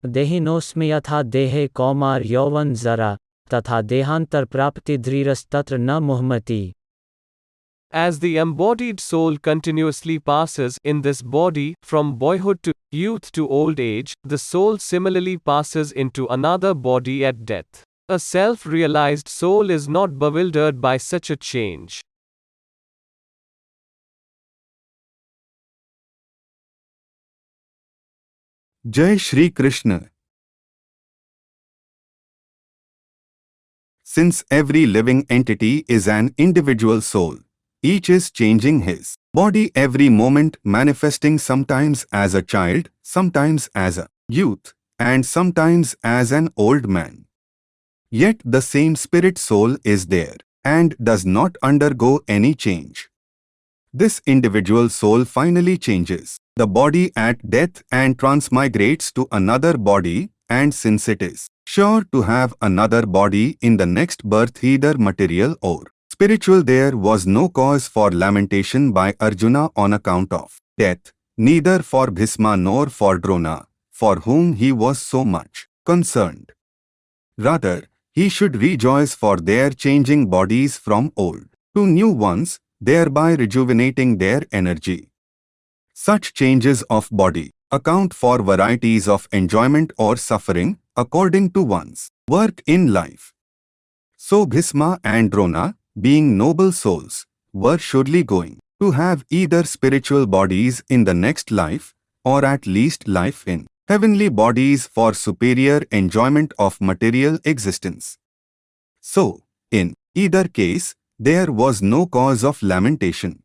देहिनोऽस्मि यथा देहे कौमार यौवन जरा तथा देहांतर प्राप्ति धीरस्तत्र न मुह्यति. As the embodied soul continuously passes in this body from boyhood to youth to old age, the soul similarly passes into another body at death. A self-realized soul is not bewildered by such a change. Jai Shri Krishna. Since every living entity is an individual soul, each is changing his body every moment, manifesting sometimes as a child, sometimes as a youth, and sometimes as an old man. Yet the same spirit soul is there, and does not undergo any change. This individual soul finally changes the body at death and transmigrates to another body, and since it is sure to have another body in the next birth, either material or spiritual, there was no cause for lamentation by Arjuna on account of death, neither for Bhisma nor for Drona, for whom he was so much concerned. Rather, he should rejoice for their changing bodies from old to new ones, thereby rejuvenating their energy. Such changes of body account for varieties of enjoyment or suffering according to one's work in life. So Bhisma and Drona, being noble souls, were surely going to have either spiritual bodies in the next life, or at least life in heavenly bodies for superior enjoyment of material existence. So, in either case, there was no cause of lamentation.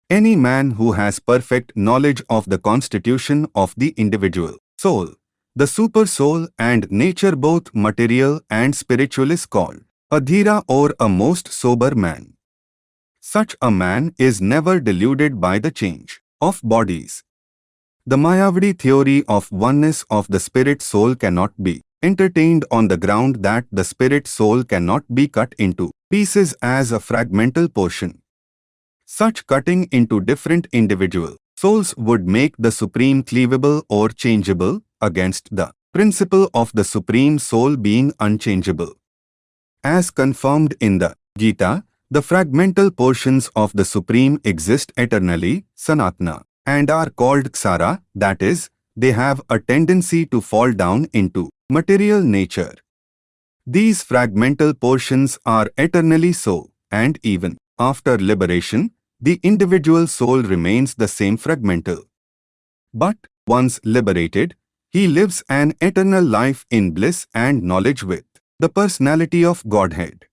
Any man who has perfect knowledge of the constitution of the individual soul, the super soul and nature, both material and spiritual, is called a dhira or a most sober man. Such a man is never deluded by the change of bodies. The Mayavadi theory of oneness of the spirit soul cannot be entertained on the ground that the spirit soul cannot be cut into pieces as a fragmental portion. Such cutting into different individual souls would make the supreme cleavable or changeable against the principle of the supreme soul being unchangeable. As confirmed in the Gita, the fragmental portions of the supreme exist eternally, sanatana, and are called ksara, that is, they have a tendency to fall down into material nature. These fragmental portions are eternally so, and even after liberation, the individual soul remains the same fragmental. But, once liberated, he lives an eternal life in bliss and knowledge with the personality of Godhead.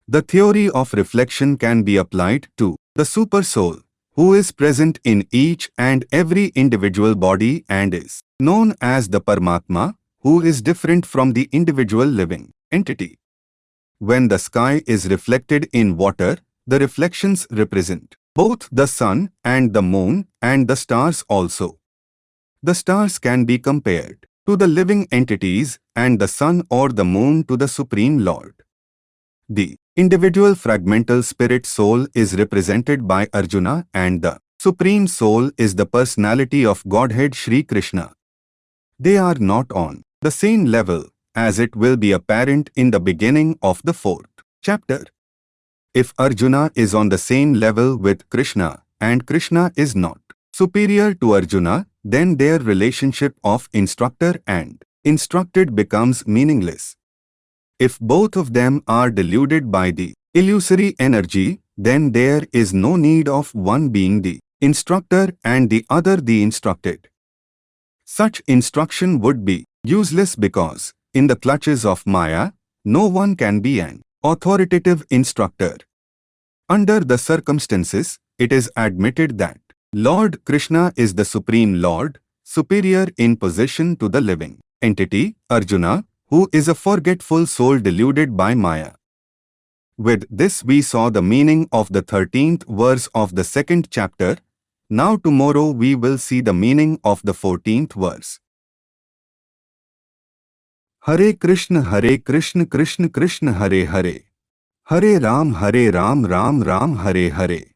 The theory of reflection can be applied to the super soul, who is present in each and every individual body and is known as the Paramatma, who is different from the individual living entity. When the sky is reflected in water, the reflections represent both the sun and the moon and the stars also. The stars can be compared to the living entities and the sun or the moon to the Supreme Lord. The individual fragmental spirit soul is represented by Arjuna, and the Supreme Soul is the personality of Godhead Shri Krishna. They are not on the same level, as it will be apparent in the beginning of the 4th chapter. If Arjuna is on the same level with Krishna, and Krishna is not superior to Arjuna, then their relationship of instructor and instructed becomes meaningless. If both of them are deluded by the illusory energy, then there is no need of one being the instructor and the other the instructed. Such instruction would be useless because, in the clutches of Maya, no one can be an authoritative instructor. Under the circumstances, it is admitted that Lord Krishna is the Supreme Lord, superior in position to the living entity, Arjuna, who is a forgetful soul deluded by Maya. With this we saw the meaning of the 13th verse of the 2nd chapter. Now tomorrow we will see the meaning of the 14th verse. Hare Krishna Krishna Krishna Hare Hare, Hare Ram Ram Ram Hare Hare.